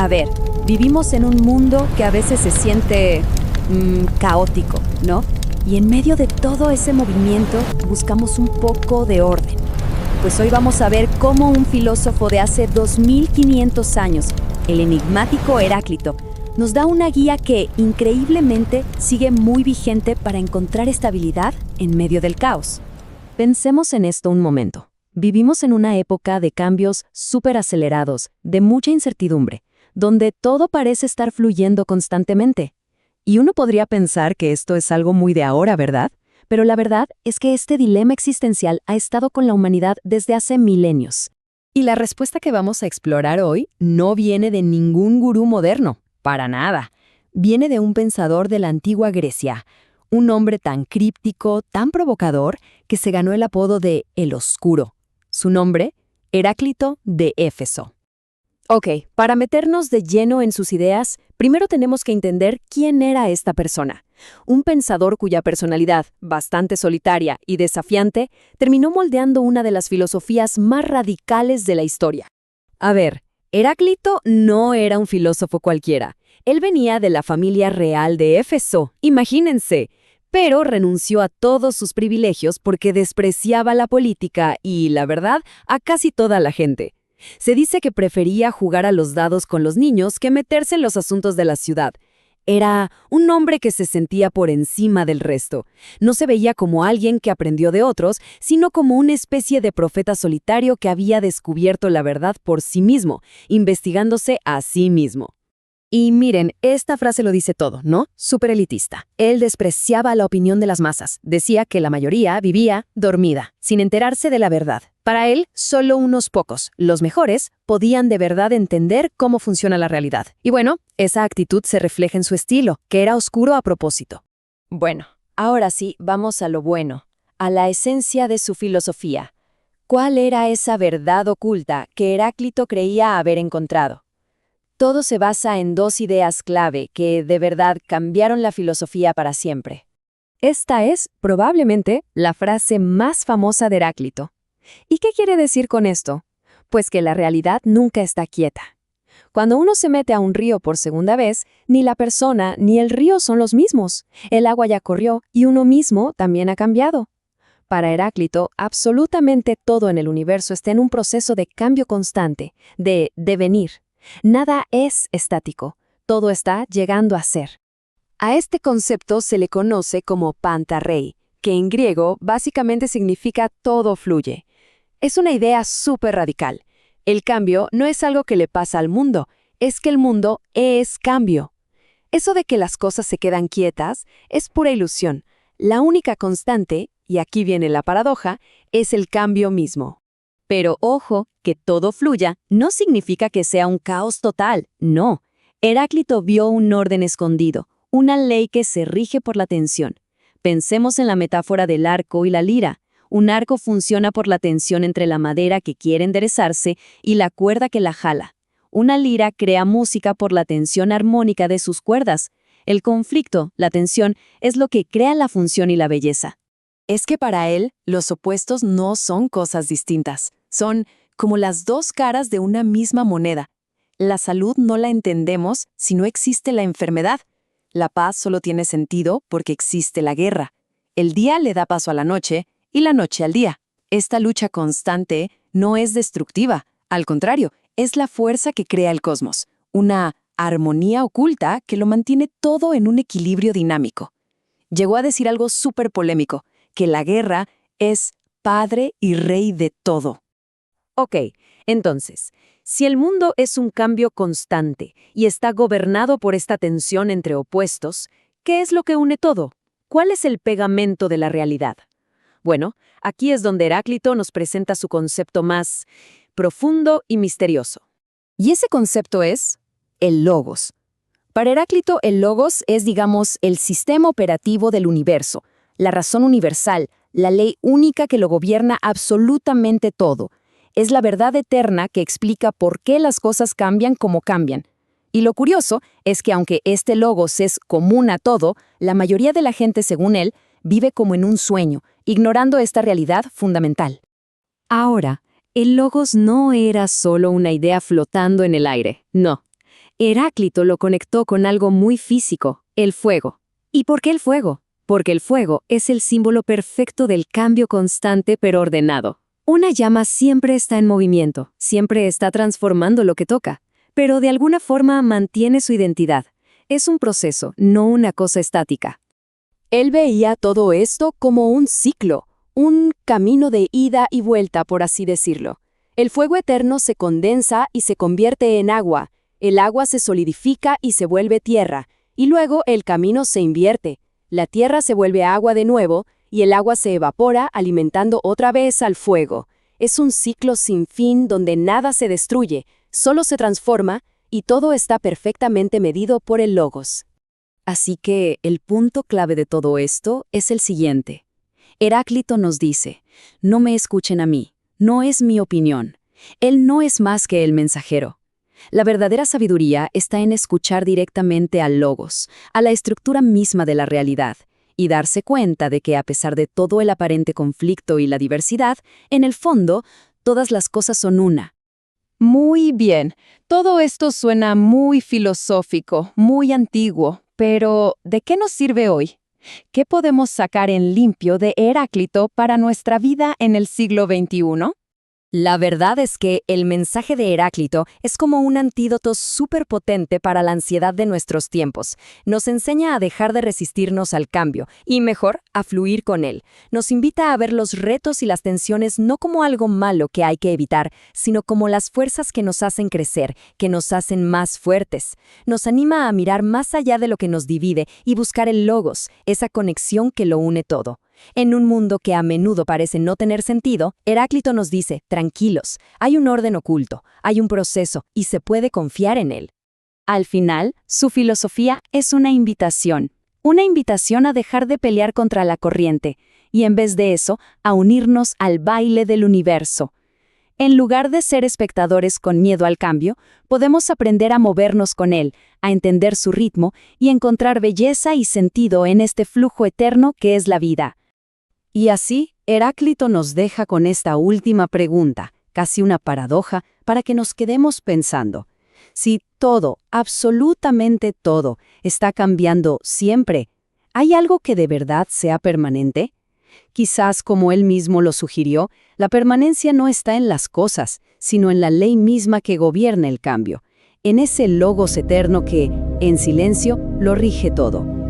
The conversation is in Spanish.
A ver, vivimos en un mundo que a veces se siente caótico, ¿no? Y en medio de todo ese movimiento buscamos un poco de orden. Pues hoy vamos a ver cómo un filósofo de hace 2500 años, el enigmático Heráclito, nos da una guía que, increíblemente, sigue muy vigente para encontrar estabilidad en medio del caos. Pensemos en esto un momento. Vivimos en una época de cambios súper acelerados, de mucha incertidumbre, donde todo parece estar fluyendo constantemente. Y uno podría pensar que esto es algo muy de ahora, ¿verdad? Pero la verdad es que este dilema existencial ha estado con la humanidad desde hace milenios. Y la respuesta que vamos a explorar hoy no viene de ningún gurú moderno, para nada. Viene de un pensador de la antigua Grecia, un hombre tan críptico, tan provocador, que se ganó el apodo de El Oscuro. Su nombre, Heráclito de Éfeso. Ok, para meternos de lleno en sus ideas, primero tenemos que entender quién era esta persona. Un pensador cuya personalidad, bastante solitaria y desafiante, terminó moldeando una de las filosofías más radicales de la historia. A ver, Heráclito no era un filósofo cualquiera. Él venía de la familia real de Éfeso, imagínense, pero renunció a todos sus privilegios porque despreciaba la política y, la verdad, a casi toda la gente. Se dice que prefería jugar a los dados con los niños que meterse en los asuntos de la ciudad. Era un hombre que se sentía por encima del resto. No se veía como alguien que aprendió de otros, sino como una especie de profeta solitario que había descubierto la verdad por sí mismo, investigándose a sí mismo. Y miren, esta frase lo dice todo, ¿no? Súper elitista. Él despreciaba la opinión de las masas. Decía que la mayoría vivía dormida, sin enterarse de la verdad. Para él, solo unos pocos, los mejores, podían de verdad entender cómo funciona la realidad. Y bueno, esa actitud se refleja en su estilo, que era oscuro a propósito. Bueno, ahora sí, vamos a lo bueno, a la esencia de su filosofía. ¿Cuál era esa verdad oculta que Heráclito creía haber encontrado? Todo se basa en dos ideas clave que, de verdad, cambiaron la filosofía para siempre. Esta es, probablemente, la frase más famosa de Heráclito. ¿Y qué quiere decir con esto? Pues que la realidad nunca está quieta. Cuando uno se mete a un río por segunda vez, ni la persona ni el río son los mismos. El agua ya corrió y uno mismo también ha cambiado. Para Heráclito, absolutamente todo en el universo está en un proceso de cambio constante, de devenir. Nada es estático, todo está llegando a ser. A este concepto se le conoce como pantarrei, que en griego básicamente significa todo fluye. Es una idea súper radical. El cambio no es algo que le pasa al mundo, es que el mundo es cambio. Eso de que las cosas se quedan quietas es pura ilusión. La única constante, y aquí viene la paradoja, es el cambio mismo. Pero ojo, que todo fluya no significa que sea un caos total, no. Heráclito vio un orden escondido, una ley que se rige por la tensión. Pensemos en la metáfora del arco y la lira. Un arco funciona por la tensión entre la madera que quiere enderezarse y la cuerda que la jala. Una lira crea música por la tensión armónica de sus cuerdas. El conflicto, la tensión, es lo que crea la función y la belleza. Es que para él, los opuestos no son cosas distintas. Son como las dos caras de una misma moneda. La salud no la entendemos si no existe la enfermedad. La paz solo tiene sentido porque existe la guerra. El día le da paso a la noche y la noche al día. Esta lucha constante no es destructiva. Al contrario, es la fuerza que crea el cosmos. Una armonía oculta que lo mantiene todo en un equilibrio dinámico. Llegó a decir algo súper polémico, que la guerra es padre y rey de todo. Ok, entonces, si el mundo es un cambio constante y está gobernado por esta tensión entre opuestos, ¿qué es lo que une todo? ¿Cuál es el pegamento de la realidad? Bueno, aquí es donde Heráclito nos presenta su concepto más profundo y misterioso. Y ese concepto es el logos. Para Heráclito, el logos es, digamos, el sistema operativo del universo, la razón universal, la ley única que lo gobierna absolutamente todo. Es la verdad eterna que explica por qué las cosas cambian como cambian. Y lo curioso es que aunque este logos es común a todo, la mayoría de la gente, según él, vive como en un sueño, ignorando esta realidad fundamental. Ahora, el logos no era solo una idea flotando en el aire, no. Heráclito lo conectó con algo muy físico, el fuego. ¿Y por qué el fuego? Porque el fuego es el símbolo perfecto del cambio constante pero ordenado. Una llama siempre está en movimiento, siempre está transformando lo que toca, pero de alguna forma mantiene su identidad. Es un proceso, no una cosa estática. Él veía todo esto como un ciclo, un camino de ida y vuelta, por así decirlo. El fuego eterno se condensa y se convierte en agua, el agua se solidifica y se vuelve tierra, y luego el camino se invierte. La tierra se vuelve agua de nuevo, y el agua se evapora alimentando otra vez al fuego. Es un ciclo sin fin donde nada se destruye, solo se transforma, y todo está perfectamente medido por el Logos. Así que el punto clave de todo esto es el siguiente. Heráclito nos dice, no me escuchen a mí, no es mi opinión. Él no es más que el mensajero. La verdadera sabiduría está en escuchar directamente al Logos, a la estructura misma de la realidad, y darse cuenta de que a pesar de todo el aparente conflicto y la diversidad, en el fondo, todas las cosas son una. Muy bien, todo esto suena muy filosófico, muy antiguo, pero ¿de qué nos sirve hoy? ¿Qué podemos sacar en limpio de Heráclito para nuestra vida en el siglo XXI? La verdad es que el mensaje de Heráclito es como un antídoto súper potente para la ansiedad de nuestros tiempos. Nos enseña a dejar de resistirnos al cambio y, mejor, a fluir con él. Nos invita a ver los retos y las tensiones no como algo malo que hay que evitar, sino como las fuerzas que nos hacen crecer, que nos hacen más fuertes. Nos anima a mirar más allá de lo que nos divide y buscar el logos, esa conexión que lo une todo. En un mundo que a menudo parece no tener sentido, Heráclito nos dice, tranquilos, hay un orden oculto, hay un proceso y se puede confiar en él. Al final, su filosofía es una invitación a dejar de pelear contra la corriente y en vez de eso, a unirnos al baile del universo. En lugar de ser espectadores con miedo al cambio, podemos aprender a movernos con él, a entender su ritmo y encontrar belleza y sentido en este flujo eterno que es la vida. Y así, Heráclito nos deja con esta última pregunta, casi una paradoja, para que nos quedemos pensando. Si todo, absolutamente todo, está cambiando siempre, ¿hay algo que de verdad sea permanente? Quizás, como él mismo lo sugirió, la permanencia no está en las cosas, sino en la ley misma que gobierna el cambio, en ese logos eterno que, en silencio, lo rige todo.